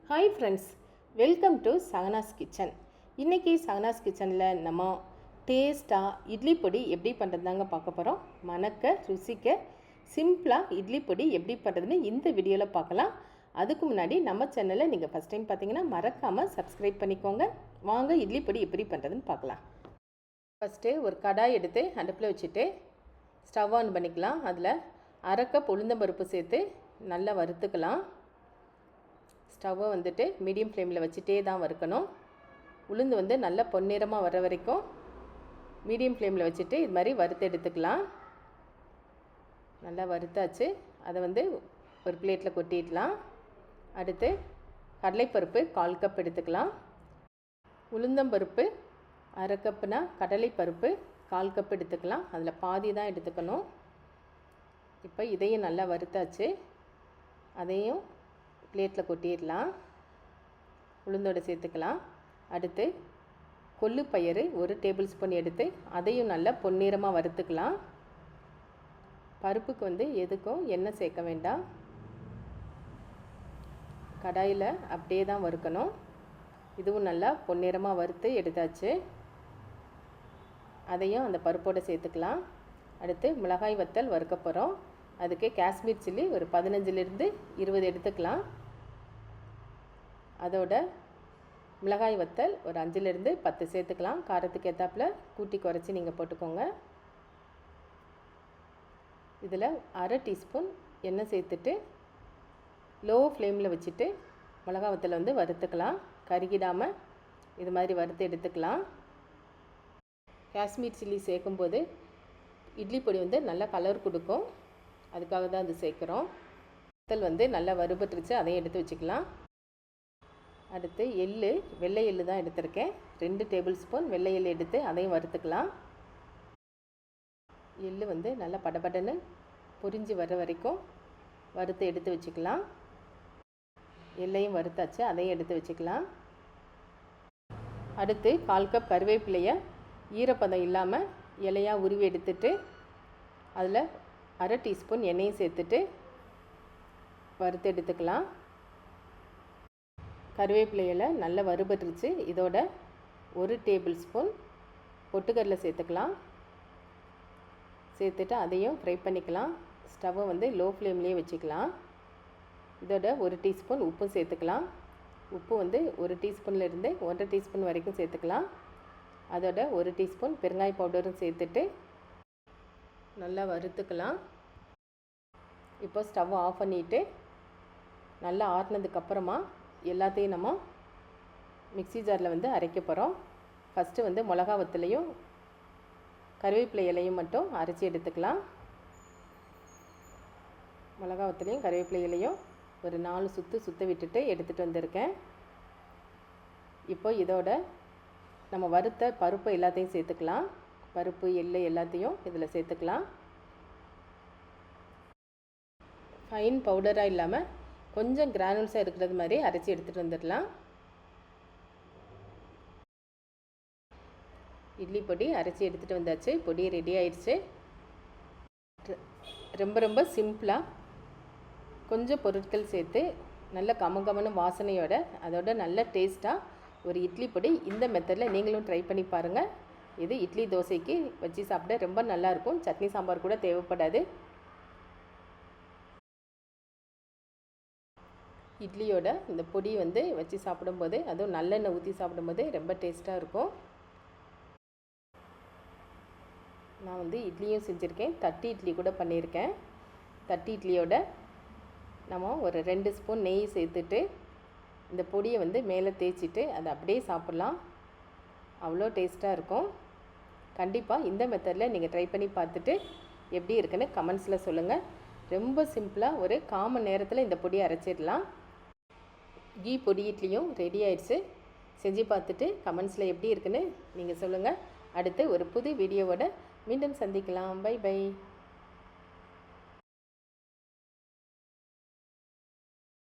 Hi friends, welcome to Saganas kitchen. இன்றைக்கி சகனாஸ் கிச்சனில் நம்ம டேஸ்ட்டாக இட்லி பொடி எப்படி பண்ணுறதுதாங்க பார்க்க போகிறோம். மணக்க ருசிக்க சிம்பிளாக இட்லி பொடி எப்படி பண்ணுறதுன்னு இந்த வீடியோவில் பார்க்கலாம். அதுக்கு முன்னாடி நம்ம சேனலை நீங்கள் ஃபஸ்ட் டைம் பார்த்தீங்கன்னா மறக்காமல் சப்ஸ்கிரைப் பண்ணிக்கோங்க. வாங்க இட்லி பொடி எப்படி பண்ணுறதுன்னு பார்க்கலாம். ஃபஸ்ட்டு ஒரு கடாய் எடுத்து அடுப்பில் வச்சுட்டு ஸ்டவ் ஆன் பண்ணிக்கலாம். அதில் அரை கப் உளுந்தம்பருப்பு சேர்த்து நல்லா வறுத்துக்கலாம். ஸ்டவ்வை வந்துட்டு மீடியம் ஃப்ளேமில் வச்சுட்டே தான் வறுக்கணும். உளுந்து நல்லா பொன்னிறமாக வர வரைக்கும் மீடியம் ஃப்ளேமில் வச்சுட்டு இது மாதிரி வறுத்து எடுத்துக்கலாம். நல்லா வறுத்தாச்சு. அதை ஒரு பிளேட்டில் கொட்டிடலாம். அடுத்து கடலைப்பருப்பு 1/4 கப் எடுத்துக்கலாம். உளுந்தம்பருப்பு அரை கப்புனா கடலைப்பருப்பு 1/4 கப் எடுத்துக்கலாம். அதில் பாதி தான் எடுத்துக்கணும். இப்போ இதையும் நல்லா வறுத்தாச்சு. அதையும் பிளேட்டில் கொட்டிடலாம். உளுந்தோடு சேர்த்துக்கலாம். அடுத்து கொள்ளு பயிறு 1 டேபிள் ஸ்பூன் எடுத்து அதையும் நல்லா பொன்னிறமாக வறுத்துக்கலாம். பருப்புக்கு எதுக்கும் எண்ணெய் சேர்க்க வேண்டாம். கடாயில் அப்படியே தான் வறுக்கணும். இதுவும் நல்லா பொன்னிறமாக வறுத்து எடுத்தாச்சு. அதையும் அந்த பருப்போடு சேர்த்துக்கலாம். அடுத்து மிளகாய் வத்தல் வறுக்க போகிறோம். அதுக்கு காஷ்மீர் சில்லி ஒரு 15லிருந்து 20 எடுத்துக்கலாம். அதோட மிளகாய் வத்தல் ஒரு 5லிருந்து 10 சேர்த்துக்கலாம். காரத்துக்கு ஏற்றாப்பில் கூட்டி குறைச்சி நீங்கள் போட்டுக்கோங்க. இதில் அரை டீஸ்பூன் எண்ணெய் சேர்த்துட்டு லோ ஃப்ளேமில் வச்சுட்டு மிளகாய் வத்தலை வறுத்துக்கலாம். கருகிடாமல் இது மாதிரி வறுத்து எடுத்துக்கலாம். காஷ்மீர் சில்லி சேர்க்கும்போது இட்லி பொடி நல்ல கலர் கொடுக்கும். அதுக்காக தான் அது சேர்க்குறோம். வத்தல் நல்லா வறுபட்டுருச்சு. அதையும் எடுத்து வச்சுக்கலாம். அடுத்து எள்ளு, வெள்ளை எள்ளு தான் எடுத்திருக்கேன். 2 டேபிள் ஸ்பூன் வெள்ளை எள்ளு எடுத்து அதையும் வறுத்துக்கலாம். எள்ளு நல்லா படபடன்னு பொரிஞ்சு வர வரைக்கும் வறுத்து எடுத்து வச்சுக்கலாம். எள்ளையும் வறுத்தாச்சு. அதையும் எடுத்து வச்சுக்கலாம். அடுத்து 1/4 கப் கருவேப்பிலையை ஈரப்பதம் இல்லாமல் இலையாக உருவி எடுத்துட்டு அதில் அரை டீஸ்பூன் எண்ணெயும் சேர்த்துட்டு வறுத்து எடுத்துக்கலாம். கருவேப்பிலையில் நல்லா வறுபட்டுருச்சு. இதோட 1 டேபிள் ஸ்பூன் பொட்டுக்கடலை சேர்த்துக்கலாம். சேர்த்துட்டு அதையும் ஃப்ரை பண்ணிக்கலாம். ஸ்டவ்வை லோ ஃப்ளேம்லேயே வச்சுக்கலாம். இதோட 1 டீஸ்பூன் உப்பு சேர்த்துக்கலாம். உப்பு 1 டீஸ்பூன்லேருந்து 1.5 டீஸ்பூன் வரைக்கும் சேர்த்துக்கலாம். அதோட 1 டீஸ்பூன் பெருங்காய பவுடரும் சேர்த்துட்டு நல்லா வறுத்துக்கலாம். இப்போ ஸ்டவ் ஆஃப் பண்ணிவிட்டு நல்லா ஆறினதுக்கப்புறமா எல்லாத்தையும் நம்ம மிக்ஸி ஜாரில் அரைக்க போகிறோம். ஃபஸ்ட்டு மிளகா வத்தலையும் கருவேப்பிலை இலையும் மட்டும் அரைச்சி எடுத்துக்கலாம். மிளகா வத்தலையும் கருவேப்பிலை இலையும் ஒரு 4 சுற்ற விட்டுட்டு எடுத்துகிட்டு வந்திருக்கேன். இப்போ இதோட நம்ம வறுத்த பருப்பு எல்லாத்தையும் சேர்த்துக்கலாம். பருப்பு எள்ளு எல்லாத்தையும் இதில் சேர்த்துக்கலாம். ஃபைன் பவுடராக இல்லாமல் கொஞ்சம் கிரானுல்ஸாக இருக்கிறது மாதிரி அரைச்சி எடுத்துகிட்டு வந்துடலாம். இட்லி பொடி அரைச்சி எடுத்துகிட்டு வந்தாச்சு. பொடி ரெடி ஆயிடுச்சு. ரொம்ப சிம்பிளாக கொஞ்சம் பொருட்கள் சேர்த்து நல்ல கமகமன்னு வாசனையோட அதோட நல்ல டேஸ்ட்டாக ஒரு இட்லி பொடி இந்த மெத்தடில் நீங்களும் ட்ரை பண்ணி பாருங்கள். இது இட்லி தோசைக்கு வச்சு சாப்பிட ரொம்ப நல்லாயிருக்கும். சட்னி சாம்பார் கூட தேவைப்படாது. இட்லியோட இந்த பொடி வச்சு சாப்பிடும்போது அதுவும் நல்லெண்ணெய் ஊற்றி சாப்பிடும்போது ரொம்ப டேஸ்ட்டாக இருக்கும். நான் இட்லியும் செஞ்சுருக்கேன். தட்டி இட்லி கூட பண்ணியிருக்கேன். தட்டி இட்லியோட நம்ம ஒரு 2 ஸ்பூன் நெய் சேர்த்துட்டு இந்த பொடியை மேலே தேய்ச்சிட்டு அதை அப்படியே சாப்பிட்லாம். அவ்வளோ டேஸ்ட்டாக இருக்கும். கண்டிப்பாக இந்த மெத்தடில் நீங்கள் ட்ரை பண்ணி பார்த்துட்டு எப்படி இருக்குன்னு கமெண்ட்ஸில் சொல்லுங்கள். ரொம்ப சிம்பிளாக ஒரு 1/4 மணி நேரத்தில் இந்த பொடியை அரைச்சிடலாம். கீ பொடி இட்லியும் ரெடி ஆயிடுச்சு. செஞ்சு பார்த்துட்டு கமெண்ட்ஸில் எப்படி இருக்குன்னு நீங்கள் சொல்லுங்கள். அடுத்து ஒரு புது வீடியோவோட மீண்டும் சந்திக்கலாம். Bye by.